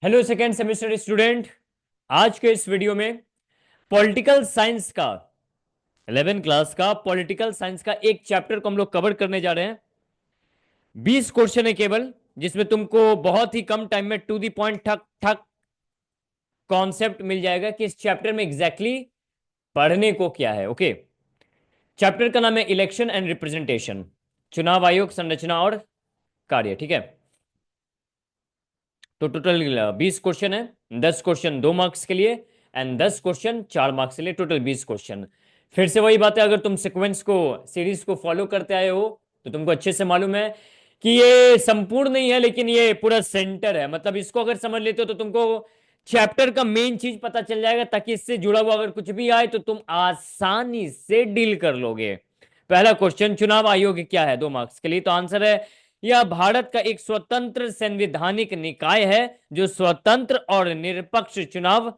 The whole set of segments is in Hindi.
Hello second semester student. आज के इस वीडियो में पॉलिटिकल साइंस का 11 क्लास का पॉलिटिकल साइंस का एक चैप्टर को हम लोग कवर करने जा रहे हैं। 20 क्वेश्चन है केवल, जिसमें तुमको बहुत ही कम टाइम में टू दी पॉइंट ठक ठक कॉन्सेप्ट मिल जाएगा कि इस चैप्टर में एग्जैक्टली पढ़ने को क्या है। ओके, चैप्टर का नाम है इलेक्शन एंड रिप्रेजेंटेशन, चुनाव आयोग, संरचना और कार्य। ठीक है, तो टोटल 20 क्वेश्चन है। 10 क्वेश्चन 2 मार्क्स के लिए एंड 10 क्वेश्चन 4 मार्क्स के लिए, टोटल 20 क्वेश्चन। फिर से वही बात है, अगर तुम सीक्वेंस को, सीरीज को फॉलो करते आए हो तो तुमको अच्छे से मालूम है कि ये संपूर्ण नहीं है, लेकिन ये पूरा सेंटर है। मतलब इसको अगर समझ लेते हो तो तुमको चैप्टर का मेन चीज पता चल जाएगा, ताकि इससे जुड़ा हुआ अगर कुछ भी आए तो तुम आसानी से डील कर लोगे। पहला क्वेश्चन, चुनाव आयोग क्या है, 2 मार्क्स के लिए। तो आंसर है, यह भारत का एक स्वतंत्र संवैधानिक निकाय है जो स्वतंत्र और निष्पक्ष चुनाव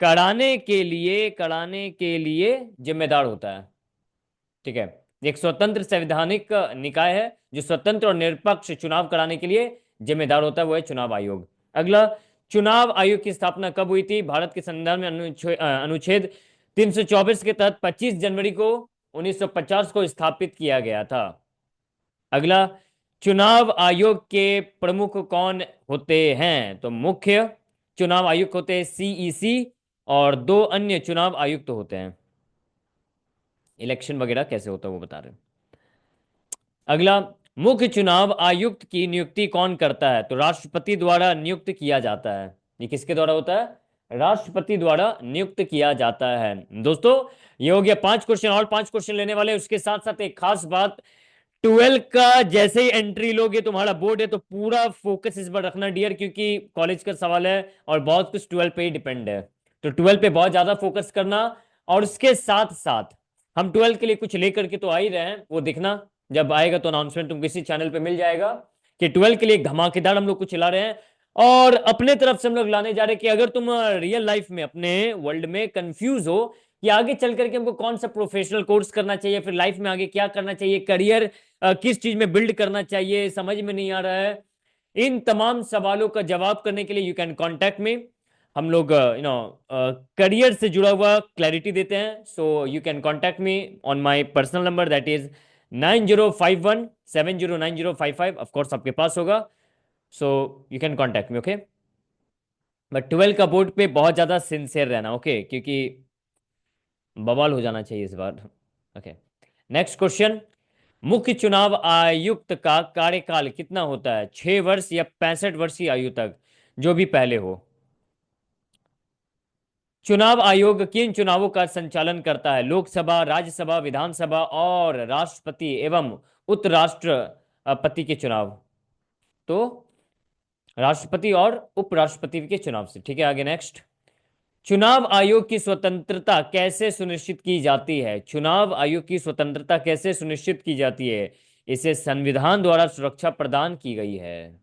कराने के लिए जिम्मेदार होता है। ठीक है, एक स्वतंत्र संवैधानिक निकाय है जो स्वतंत्र और निष्पक्ष चुनाव कराने के लिए जिम्मेदार होता है, वो है चुनाव आयोग। अगला, चुनाव आयोग की स्थापना कब हुई थी? भारत के संविधान में अनुच्छेद 324 के तहत 25 जनवरी को 1950 को स्थापित किया गया था। अगला, चुनाव आयोग के प्रमुख कौन होते हैं? तो मुख्य चुनाव आयुक्त होते हैं सीईसी, और 2 अन्य चुनाव आयुक्त होते हैं। इलेक्शन वगैरह कैसे होता है वो बता रहे हैं। अगला, मुख्य चुनाव आयुक्त की नियुक्ति कौन करता है? तो राष्ट्रपति द्वारा नियुक्त किया जाता है। ये किसके द्वारा होता है? राष्ट्रपति द्वारा नियुक्त किया जाता है। दोस्तों, ये हो गया 5 क्वेश्चन, और 5 क्वेश्चन लेने वाले। उसके साथ साथ एक खास बात, 12 का जैसे ही एंट्री लोगे, तुम्हारा बोर्ड है, तो पूरा फोकस इस पर रखना डियर, क्योंकि कॉलेज का सवाल है और बहुत कुछ 12 पे ही डिपेंड है। तो 12 पे बहुत ज्यादा फोकस करना। और उसके साथ साथ हम 12 के लिए कुछ लेकर के तो आ ही रहे हैं, वो देखना जब आएगा तो अनाउंसमेंट तुमको इसी चैनल पे मिल जाएगा कि 12 के लिए धमाकेदार हम लोग कुछ ला रहे हैं। और अपने तरफ से हम लोग लाने जा रहे हैं कि अगर तुम रियल लाइफ में, अपने वर्ल्ड में कंफ्यूज हो कि आगे चल करके हमको कौन सा प्रोफेशनल कोर्स करना चाहिए, फिर लाइफ में आगे क्या करना चाहिए, करियर किस चीज में बिल्ड करना चाहिए, समझ में नहीं आ रहा है, इन तमाम सवालों का जवाब करने के लिए यू कैन कॉन्टैक्ट मी। हम लोग करियर से जुड़ा हुआ क्लैरिटी देते हैं। So you can contact me on my personal number, that is 9051709055। Of course आपके पास होगा, so you can contact me. Okay, but 12 का बोर्ड पे बहुत ज्यादा सिंसियर रहना, ओके, क्योंकि बवाल हो जाना चाहिए इस बार। ओके, नेक्स्ट क्वेश्चन, मुख्य चुनाव आयुक्त का कार्यकाल कितना होता है? 6 वर्ष या 65 वर्ष की आयु तक, जो भी पहले हो। चुनाव आयोग किन चुनावों का संचालन करता है? लोकसभा, राज्यसभा, विधानसभा और राष्ट्रपति एवं उपराष्ट्रपति के चुनाव। तो राष्ट्रपति और उपराष्ट्रपति के चुनाव से। ठीक है, आगे नेक्स्ट, चुनाव आयोग की स्वतंत्रता कैसे सुनिश्चित की जाती है? चुनाव आयोग की स्वतंत्रता कैसे सुनिश्चित की जाती है? इसे संविधान द्वारा सुरक्षा प्रदान की गई है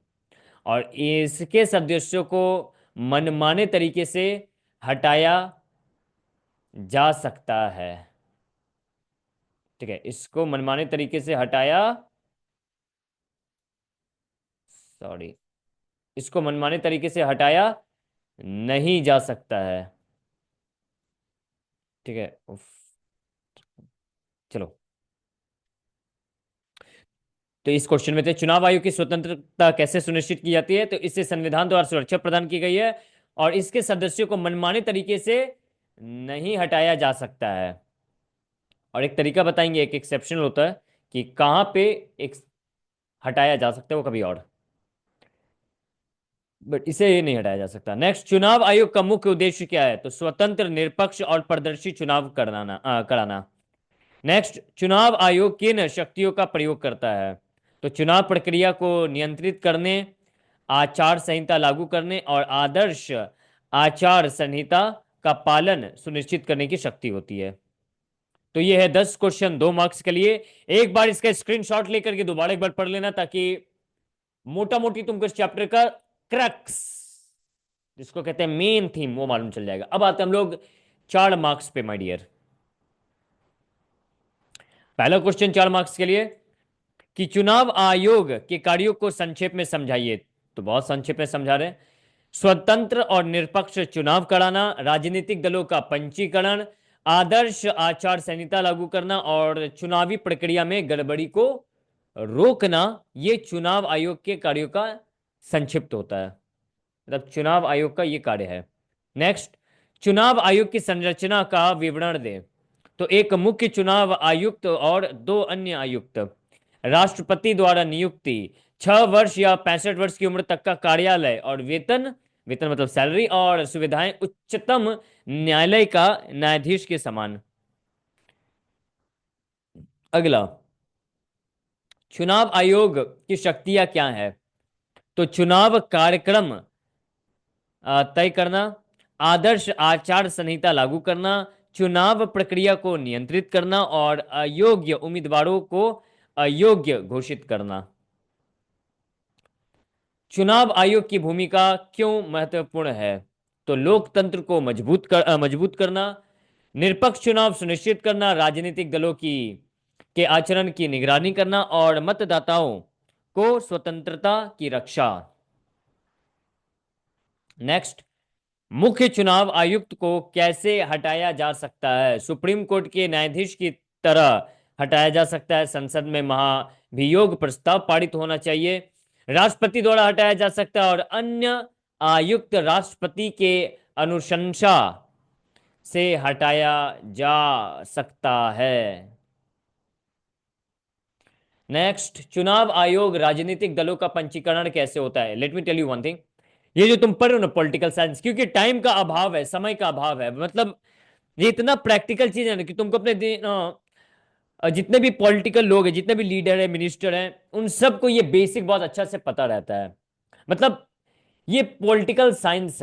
और इसके सदस्यों को मनमाने तरीके से हटाया जा सकता है। ठीक है, इसको मनमाने तरीके से हटाया, सॉरी, इसको मनमाने तरीके से हटाया नहीं जा सकता है। ठीक है, उफ, चलो, तो इस क्वेश्चन में थे, चुनाव आयोग की स्वतंत्रता कैसे सुनिश्चित की जाती है? तो इससे संविधान द्वारा सुरक्षा प्रदान की गई है और इसके सदस्यों को मनमाने तरीके से नहीं हटाया जा सकता है। और एक तरीका बताएंगे, एक एक्सेप्शनल होता है कि कहां पे एक हटाया जा सकता है, वो कभी और, बट इसे ये नहीं हटाया जा सकता। नेक्स्ट, चुनाव आयोग का मुख्य उद्देश्य क्या है? तो स्वतंत्र, निष्पक्ष और पारदर्शी चुनाव कराना। नेक्स्ट, चुनाव आयोग किन शक्तियों का प्रयोग करता है? तो चुनाव प्रक्रिया को नियंत्रित करने, आचार संहिता लागू करने और आदर्श आचार संहिता का पालन सुनिश्चित करने की शक्ति होती है। तो ये है 10 क्वेश्चन 2 मार्क्स के लिए। एक बार इसका स्क्रीनशॉट लेकर के दोबारा एक बार पढ़ लेना, ताकि मोटा मोटी तुमको इस चैप्टर का क्रक्स, जिसको कहते हैं मेन थीम, वो मालूम चल जाएगा। अब आते हैं हम लोग 4 मार्क्स पे माय डियर। पहला क्वेश्चन 4 मार्क्स के लिए, कि चुनाव आयोग के कार्यों को संक्षेप में समझाइए। तो बहुत संक्षेप में समझा रहे हैं। स्वतंत्र और निष्पक्ष चुनाव कराना, राजनीतिक दलों का पंजीकरण, आदर्श आचार संहिता लागू करना और चुनावी प्रक्रिया में गड़बड़ी को रोकना, ये चुनाव आयोग के कार्यों का संक्षिप्त होता है। मतलब चुनाव आयोग का ये कार्य है। नेक्स्ट, चुनाव आयोग की संरचना का विवरण दें। तो एक मुख्य चुनाव आयुक्त और दो अन्य आयुक्त, राष्ट्रपति द्वारा नियुक्ति, 6 वर्ष या 65 वर्ष की उम्र तक का कार्यालय और वेतन, वेतन मतलब सैलरी और सुविधाएं उच्चतम न्यायालय का न्यायाधीश के समान। अगला, चुनाव आयोग की शक्तियां क्या है? तो चुनाव कार्यक्रम तय करना, आदर्श आचार संहिता लागू करना, चुनाव प्रक्रिया को नियंत्रित करना और अयोग्य उम्मीदवारों को अयोग्य घोषित करना। चुनाव आयोग की भूमिका क्यों महत्वपूर्ण है? तो लोकतंत्र को मजबूत करना, निष्पक्ष चुनाव सुनिश्चित करना, राजनीतिक दलों की के आचरण की निगरानी करना और मतदाताओं को स्वतंत्रता की रक्षा। नेक्स्ट, मुख्य चुनाव आयुक्त को कैसे हटाया जा सकता है? सुप्रीम कोर्ट के न्यायाधीश की तरह हटाया जा सकता है, संसद में महाभियोग प्रस्ताव पारित होना चाहिए, राष्ट्रपति द्वारा हटाया जा सकता है और अन्य आयुक्त राष्ट्रपति के अनुशंसा से हटाया जा सकता है। नेक्स्ट, चुनाव आयोग राजनीतिक दलों का पंजीकरण कैसे होता है? Let me tell you one thing. ये जो तुम पढ़ रहे हो ना पॉलिटिकल साइंस, क्योंकि टाइम का अभाव है, समय का अभाव है, मतलब ये इतना प्रैक्टिकल चीज है ना कि तुमको अपने जितने भी पॉलिटिकल लोग हैं, जितने भी लीडर हैं, मिनिस्टर हैं, उन सबको ये बेसिक बहुत अच्छा से पता रहता है। मतलब ये पॉलिटिकल साइंस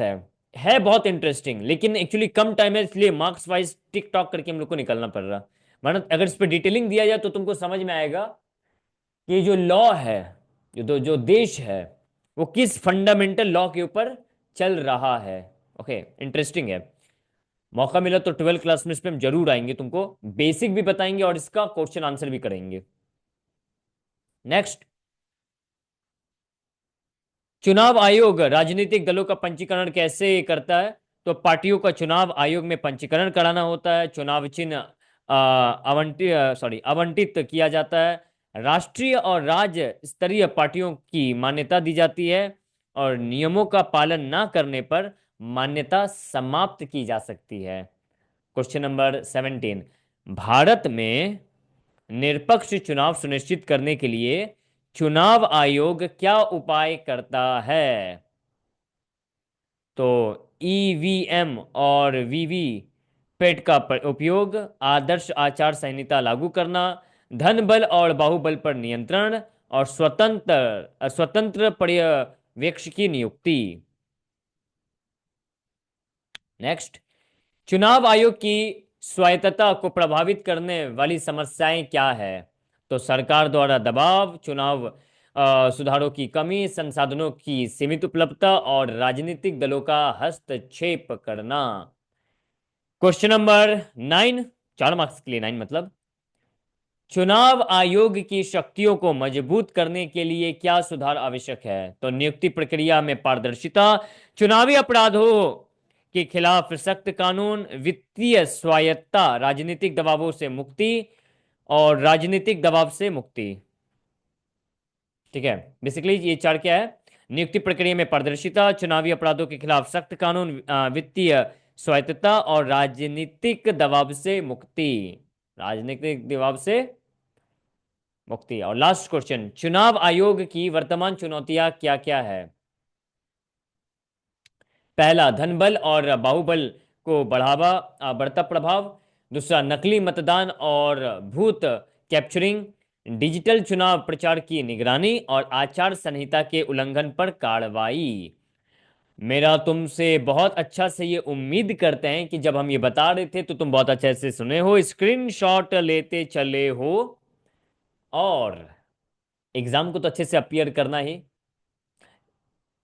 है बहुत इंटरेस्टिंग, लेकिन एक्चुअली कम टाइम है, इसलिए मार्क्स वाइज टिक टॉक करके हम लोग को निकलना पड़ रहा। वरना अगर इस पर डिटेलिंग दिया जाए तो तुमको समझ में आएगा कि जो लॉ है, जो देश है, वो किस फंडामेंटल लॉ के ऊपर चल रहा है। ओके, इंटरेस्टिंग है। मौका मिला तो 12th क्लास में इस पे हम जरूर आएंगे, तुमको बेसिक भी बताएंगे और इसका क्वेश्चन आंसर भी करेंगे। नेक्स्ट, चुनाव आयोग राजनीतिक दलों का पंजीकरण कैसे करता है? तो पार्टियों का चुनाव आयोग में पंजीकरण कराना होता है, चुनाव चिन्ह आवंटित किया जाता है, राष्ट्रीय और राज्य स्तरीय पार्टियों की मान्यता दी जाती है और नियमों का पालन ना करने पर मान्यता समाप्त की जा सकती है। क्वेश्चन नंबर 17, भारत में निष्पक्ष चुनाव सुनिश्चित करने के लिए चुनाव आयोग क्या उपाय करता है? तो ईवीएम और वीवी पैट का उपयोग, आदर्श आचार संहिता लागू करना, धन बल और बाहुबल पर नियंत्रण और स्वतंत्र पर्यवेक्षक की नियुक्ति। नेक्स्ट, चुनाव आयोग की स्वायत्तता को प्रभावित करने वाली समस्याएं क्या है? तो सरकार द्वारा दबाव, चुनाव सुधारों की कमी, संसाधनों की सीमित उपलब्धता और राजनीतिक दलों का हस्तक्षेप करना। क्वेश्चन नंबर 9, 4 मार्क्स के लिए 9 मतलब, चुनाव आयोग की शक्तियों को मजबूत करने के लिए क्या सुधार आवश्यक है? तो नियुक्ति प्रक्रिया में पारदर्शिता, चुनावी अपराधों के खिलाफ सख्त कानून, वित्तीय स्वायत्तता, राजनीतिक दबावों से मुक्ति और राजनीतिक दबाव से मुक्ति। ठीक है, बेसिकली ये चार क्या है? नियुक्ति प्रक्रिया में पारदर्शिता, चुनावी अपराधों के खिलाफ सख्त कानून, वित्तीय स्वायत्तता और राजनीतिक दबाव से मुक्ति। राजनीतिक दबाव से मुक्ति। और लास्ट क्वेश्चन, चुनाव आयोग की वर्तमान चुनौतियां क्या क्या है? पहला, धनबल और बाहुबल को बढ़ता प्रभाव। दूसरा, नकली मतदान और भूत कैप्चरिंग, डिजिटल चुनाव प्रचार की निगरानी और आचार संहिता के उल्लंघन पर कार्रवाई। मेरा तुमसे बहुत अच्छा से ये उम्मीद करते हैं कि जब हम ये बता रहे थे तो तुम बहुत अच्छे से सुने हो, स्क्रीनशॉट लेते चले हो और एग्जाम को तो अच्छे से अपीयर करना ही।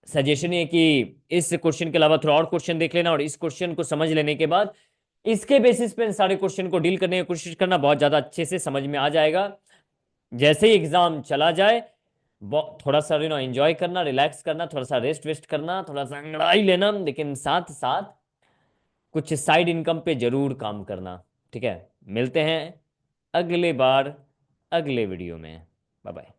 सजेशन ये कि इस क्वेश्चन के अलावा थोड़ा और क्वेश्चन देख लेना और इस क्वेश्चन को समझ लेने के बाद इसके बेसिस पे सारे क्वेश्चन को डील करने की कोशिश करना, बहुत ज्यादा अच्छे से समझ में आ जाएगा। जैसे ही एग्जाम चला जाए थोड़ा सा एंजॉय करना, रिलैक्स करना, थोड़ा सा रेस्ट वेस्ट करना, थोड़ा सा अंगड़ाई लेना, लेकिन साथ साथ कुछ साइड इनकम पे जरूर काम करना। ठीक है, मिलते हैं अगली बार, अगले वीडियो में। Bye bye.